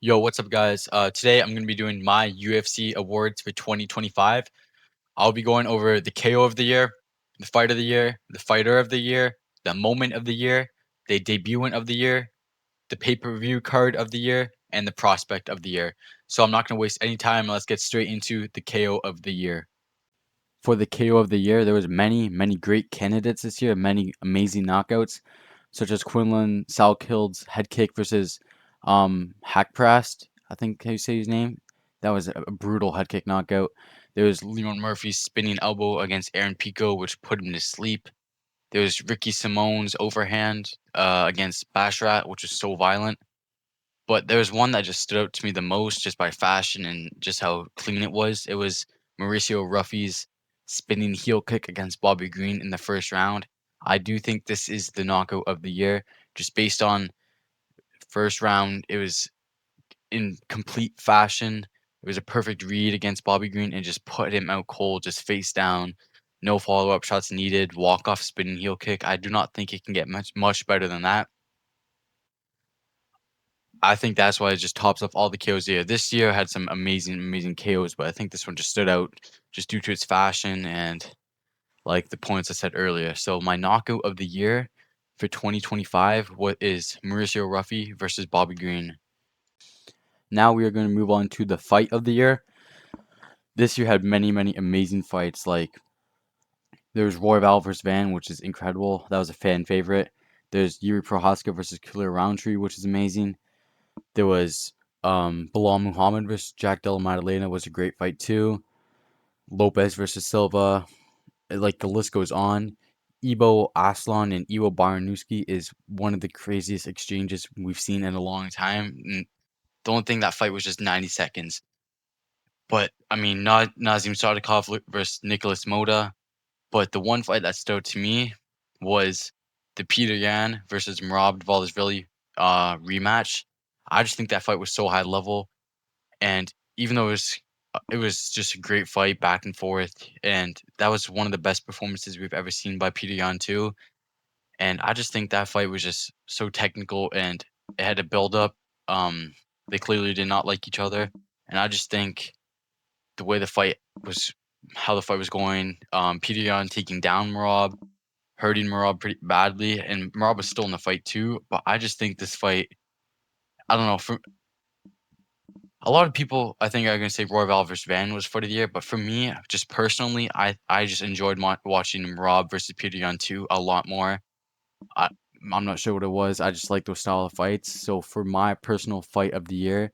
Yo, what's up, guys? Today I'm going to be doing my UFC awards for 2025. I'll be going over the KO of the year, the fight of the year, the fighter of the year, the moment of the year, the debutant of the year, the pay-per-view card of the year, and the prospect of the year. So I'm not going to waste any time. Let's get straight into the KO of the year. For the KO of the year, there was many great candidates this year, many amazing knockouts, such as Quinlan Salkild's head kick versus Hackprast, I think how you say his name. That was a brutal head kick knockout. There was Leon Murphy's spinning elbow against Aaron Pico, which put him to sleep. There was Ricky Simone's overhand against Bashrat, which was so violent. But there was one that just stood out to me the most just by fashion and just how clean it was. It was Mauricio Ruffy's spinning heel kick against Bobby Green in the first round. I do think this is the knockout of the year, just based on first round. It was in complete fashion. It was a perfect read against Bobby Green and just put him out cold, just face down. No follow up shots needed. Walk off spinning heel kick. I do not think it can get much better than that. I think that's why it just tops off all the KOs here. This year had some amazing KOs, but I think this one just stood out just due to its fashion and like the points I said earlier. So my knockout of the year for 2025 what is Mauricio Ruffy versus Bobby Green. Now we are going to move on to the fight of the year. This year had many amazing fights. Like there's Royval versus Van, which is incredible. That was a fan favorite. There's Yuri Prohaska versus Killer Roundtree, which is amazing. There was Bilal Muhammad versus Jack Della Maddalena was a great fight too. Lopez versus Silva, like the list goes on. Ibo Aslan and Ivo Baranowski is one of the craziest exchanges we've seen in a long time. And the only thing that fight was just 90 seconds. But I mean, not Nazim Sadikov versus Nicholas Moda. But the one fight that stood out to me was the Peter Yan versus Merab Dvalishvili rematch. I just think that fight was so high level, and even though it was just a great fight back and forth, and that was one of the best performances we've ever seen by Peter Yan too. And I just think that fight was just so technical, and it had a build up. They clearly did not like each other, and I just think the way the fight was, how the fight was going, Peter Yan taking down Merab, hurting Merab pretty badly, and Merab was still in the fight too. But I just think this fight, I don't know, for a lot of people, I think are gonna say Royval versus Van was fight of the year, but for me, just personally, I just enjoyed watching Merab versus Peter Yan 2 a lot more. I, I'm not sure what it was. I just like those style of fights. So for my personal fight of the year,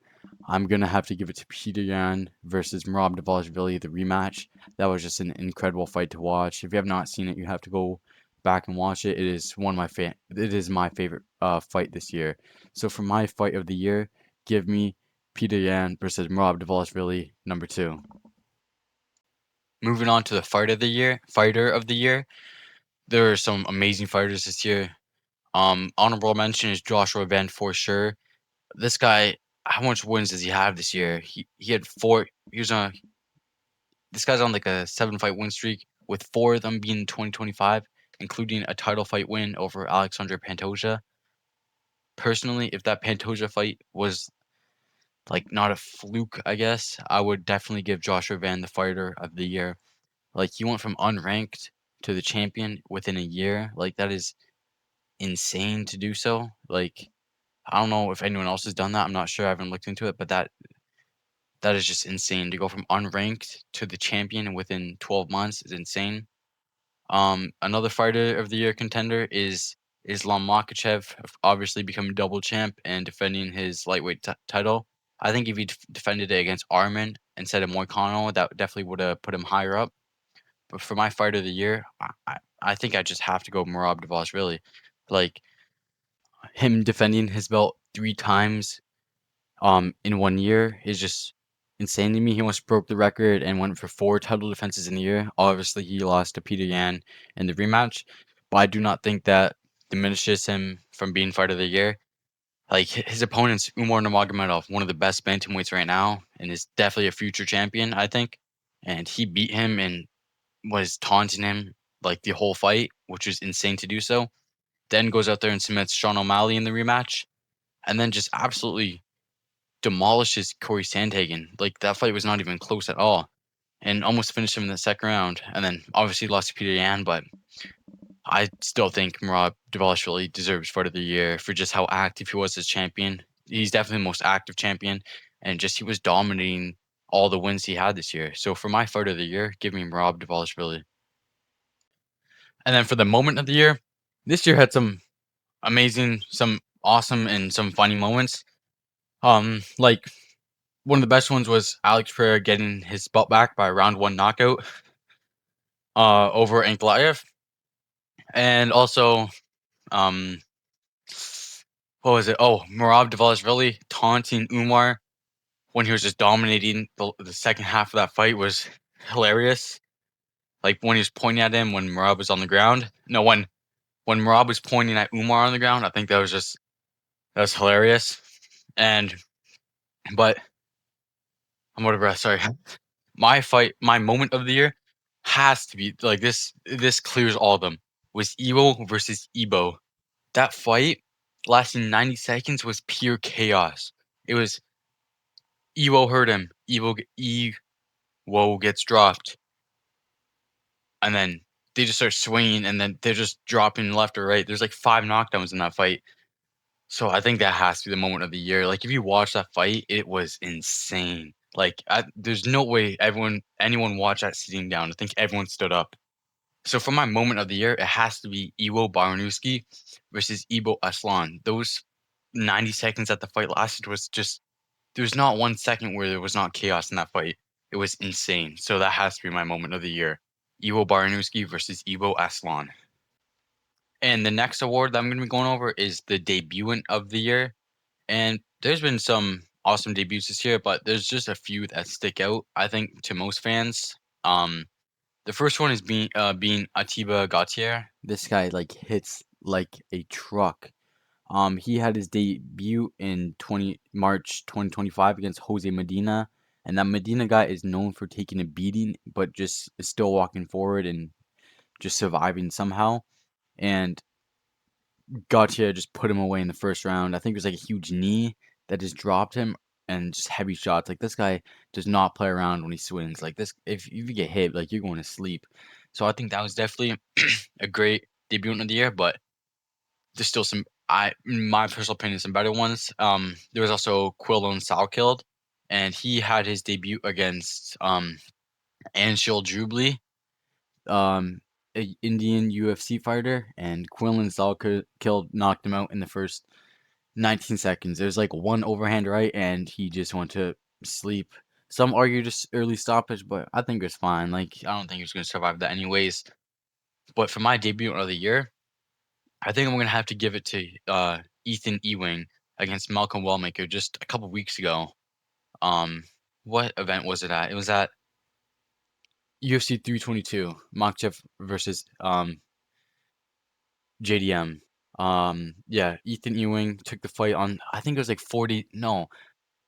I'm gonna have to give it to Peter Yan versus Merab Dvalishvili, the rematch. That was just an incredible fight to watch. If you have not seen it, you have to go back and watch it. It is it is my favorite fight this year. So for my fight of the year, give me Peter Yan versus Merab Dvalishvili number 2. Moving on to the fighter of the year. There are some amazing fighters this year. Honorable mention is Joshua Van for sure. This guy, how much wins does he have this year? He had four. He was on. This guy's on like a 7 fight win streak, with 4 of them being in 2025, including a title fight win over Alexandre Pantoja. Personally, if that Pantoja fight was like not a fluke, I guess I would definitely give Joshua Van the fighter of the year. Like he went from unranked to the champion within a year. Like that is insane to do so. Like I don't know if anyone else has done that. I'm not sure. I haven't looked into it, but that is just insane to go from unranked to the champion within 12 months is insane. Another fighter of the year contender is Islam Makhachev, obviously becoming double champ and defending his lightweight title. I think if he defended it against Arman instead of Moicano, that definitely would have put him higher up. But for my fighter of the year, I think I just have to go Merab Dvalishvili. Like him defending his belt 3 times in 1 year is just insane to me. He almost broke the record and went for 4 title defenses in the year. Obviously, he lost to Peter Yan in the rematch, but I do not think that diminishes him from being fighter of the year. Like his opponent's Umar Nurmagomedov, one of the best bantamweights right now, and is definitely a future champion, I think. And he beat him and was taunting him like the whole fight, which was insane to do so. Then goes out there and submits Sean O'Malley in the rematch, and then just absolutely demolishes Corey Sandhagen. Like, that fight was not even close at all, and almost finished him in the second round, and then obviously lost to Peter Yan, but I still think Merab Dvalishvili deserves Fight of the Year for just how active he was as champion. He's definitely the most active champion, and just he was dominating all the wins he had this year. So for my Fight of the Year, give me Merab Dvalishvili. And then for the Moment of the Year, this year had some amazing, some awesome, and some funny moments. Like one of the best ones was Alex Pereira getting his belt back by a round one knockout over Ankalaev. And also, um, what was it? Oh, Merab Dvalishvili taunting Umar when he was just dominating the second half of that fight was hilarious. Like when he was pointing at him when Merab was on the ground. No, when Merab was pointing at Umar on the ground, I think that was hilarious. And but I'm out of breath. Sorry. My moment of the year has to be like this. This clears all of them. Was Evo versus Ebo. That fight lasting 90 seconds was pure chaos. It was Evo hurt him. Evo gets dropped, and then they just start swinging, and then they're just dropping left or right. There's like 5 knockdowns in that fight. So I think that has to be the moment of the year. Like if you watch that fight, it was insane. Like there's no way anyone watched that sitting down. I think everyone stood up. So for my moment of the year, it has to be Iwo Baranowski versus Ibo Aslan. Those 90 seconds that the fight lasted was just there was not 1 second where there was not chaos in that fight. It was insane. So that has to be my moment of the year. Iwo Baranowski versus Ibo Aslan. And the next award that I'm going to be going over is the debutant of the year. And there's been some awesome debuts this year, but there's just a few that stick out, I think, to most fans. The first one is being Atiba Gautier. This guy like hits like a truck. He had his debut in March 2025 against Jose Medina, and that Medina guy is known for taking a beating, but just is still walking forward and just surviving somehow. And Gautier just put him away in the first round. I think it was like a huge knee that just dropped him and just heavy shots. Like this guy does not play around when he swings. Like this, if you get hit, like you're going to sleep. So I think that was definitely a great debut of the year. But there's still some, in my personal opinion, some better ones. There was also Quillon Salkeld, and he had his debut against Anshul Jubli, a Indian UFC fighter, and Quillon Salkeld knocked him out in the first 19 seconds. There's like one overhand right, and he just went to sleep. Some argue just early stoppage, but I think it's fine. Like I don't think he was going to survive that anyways. But for my debut of the year, I think I'm going to have to give it to Ethan Ewing against Malcolm Wellmaker just a couple weeks ago. Um, what event was it at? It was at UFC 322, Makhachev versus JDM. Yeah, Ethan Ewing took the fight on. I think it was like 40. No,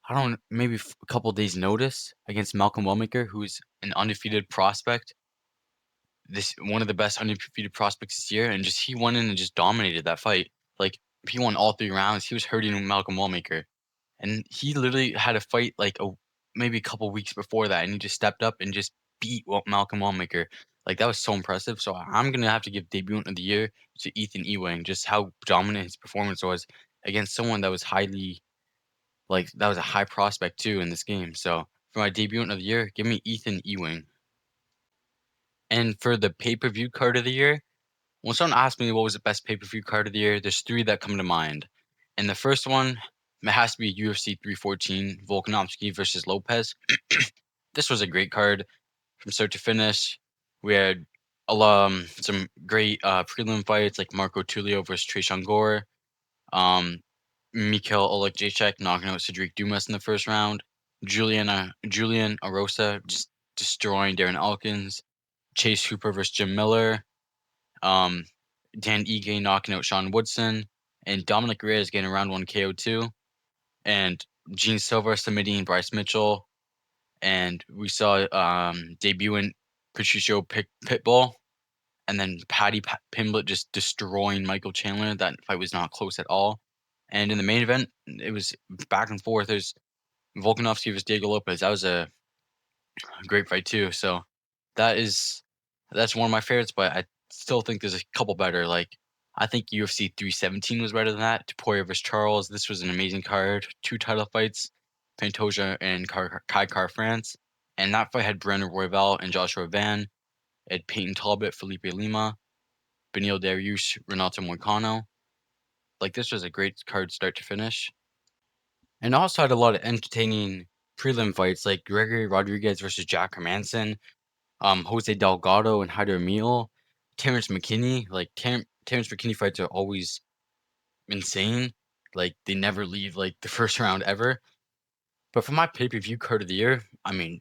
I don't. Maybe a couple days' notice against Malcolm Wellmaker, who's an undefeated prospect. This one of the best undefeated prospects this year, and just he went in and just dominated that fight. Like he won all 3 rounds. He was hurting Malcolm Wellmaker, and he literally had a fight like maybe a couple weeks before that, and he just stepped up and just beat Malcolm Wellmaker. Like that was so impressive. So I'm gonna have to give debut of the year to Ethan Ewing, just how dominant his performance was against someone that was highly like that was a high prospect too in this game. So for my debut of the year, give me Ethan Ewing. And for the pay-per-view card of the year, when someone asks me what was the best pay-per-view card of the year, there's 3 that come to mind. And the first one, it has to be UFC 314, Volkanovski versus Lopez. This was a great card from start to finish. We had some great prelim fights like Marco Tulio versus Tresean Gore. Um, Mikhail Oleg knocking out Cedric Dumas in the first round. Julian Arosa just destroying Darren Elkins. Chase Hooper versus Jim Miller. Um, Dan Ige knocking out Sean Woodson. And Dominic Reyes getting a round 1 KO too. And Gene Silva submitting Bryce Mitchell. And we saw debuting Patricio Pitbull. And then Paddy Pimblett just destroying Michael Chandler. That fight was not close at all. And in the main event, it was back and forth. There's Volkanovski vs. Diego Lopez. That was a great fight too. So that is that's one of my favorites, but I still think there's a couple better. Like I think UFC 317 was better than that. Topuria vs. Charles. This was an amazing card. Two title fights, Pantoja and Kai Car France. And that fight had Brandon Royval and Joshua Van. It had Peyton Talbot, Felipe Lima, Benil Dariush, Renato Moicano. Like this was a great card start to finish. And also had a lot of entertaining prelim fights like Gregory Rodriguez versus Jack Hermanson, Jose Delgado and Hyder Emil, Terrence McKinney. Like Terrence McKinney fights are always insane. Like they never leave like the first round ever. But for my pay-per-view card of the year, I mean,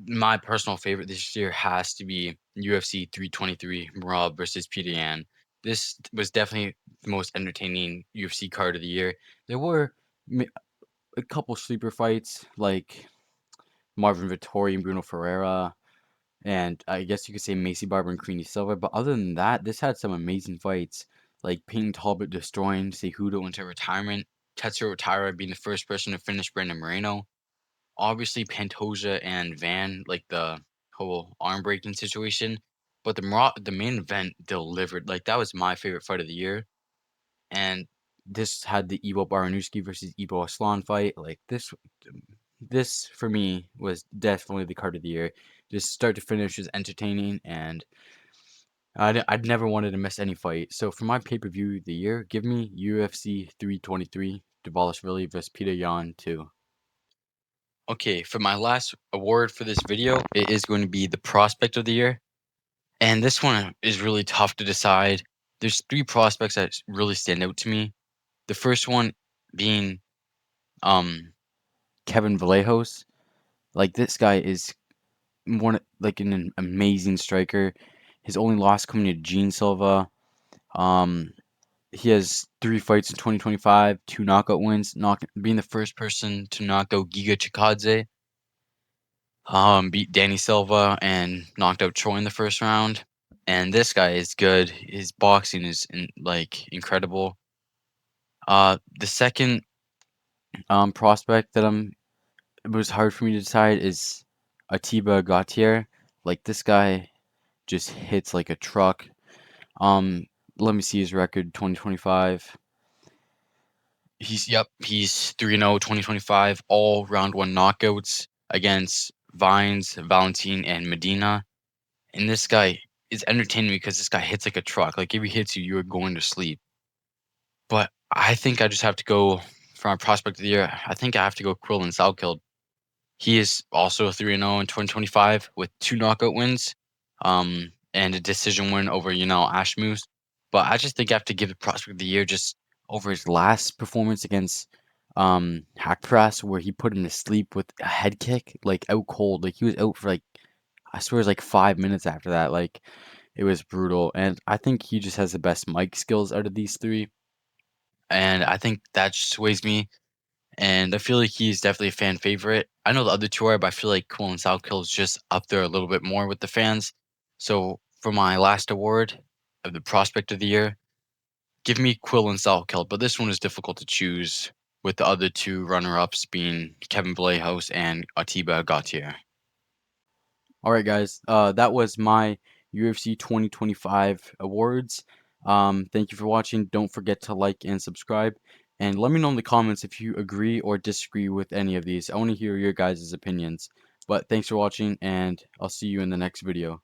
my personal favorite this year has to be UFC 323 Merab versus Peter Yan. This was definitely the most entertaining UFC card of the year. There were a couple sleeper fights like Marvin Vettori and Bruno Ferreira, and I guess you could say Macy Barber and Queenie Silva. But other than that, this had some amazing fights, like Peyton Talbot destroying Cejudo into retirement, Tetsuo Taira being the first person to finish Brandon Moreno. Obviously, Pantoja and Van, like the whole arm breaking situation. But the main event delivered. Like that was my favorite fight of the year, and this had the Ivo Baranuski versus Ivo Aslan fight. Like this for me was definitely the card of the year. Just start to finish was entertaining, and I'd never wanted to miss any fight. So for my pay per view of the year, give me UFC 323 Dvalishvili versus Peter Yan 2. Okay, for my last award for this video, it is going to be the prospect of the year. And this one is really tough to decide. There's three prospects that really stand out to me. The first one being Kevin Vallejos. Like this guy is an amazing striker. His only loss coming to Gene Silva. Um, he has 3 fights in 2025, 2 knockout wins, being the first person to knock out Giga Chikadze. Beat Danny Silva and knocked out Troy in the first round. And this guy is good. His boxing is incredible. The second prospect that it was hard for me to decide is Atiba Gautier. Like this guy just hits like a truck. Um, Let me see his record 2025. He's 3-0 2025, all round one knockouts against Vines, Valentine, and Medina. And this guy is entertaining because this guy hits like a truck. Like if he hits you, you're going to sleep. But I think I just have to go for my prospect of the year. I think I have to go Quillan Salkild. He is also 3-0 in 2025 with 2 knockout wins, and a decision win over Ashmus. But I just think I have to give the prospect of the year just over his last performance against Hack Press, where he put him to sleep with a head kick, like out cold. Like he was out for like I swear it was like 5 minutes after that. Like it was brutal, and I think he just has the best mic skills out of these three, and I think that just sways me. And I feel like he's definitely a fan favorite. I know the other two are, but I feel like Cool and Southkill is just up there a little bit more with the fans. So for my last award of the prospect of the year, give me Quill and Southkill. But this one is difficult to choose with the other two runner-ups being Kevin Blayhouse and Atiba Gautier. All right, guys. That was my UFC 2025 awards. Thank you for watching. Don't forget to like and subscribe. And let me know in the comments if you agree or disagree with any of these. I want to hear your guys' opinions. But thanks for watching, and I'll see you in the next video.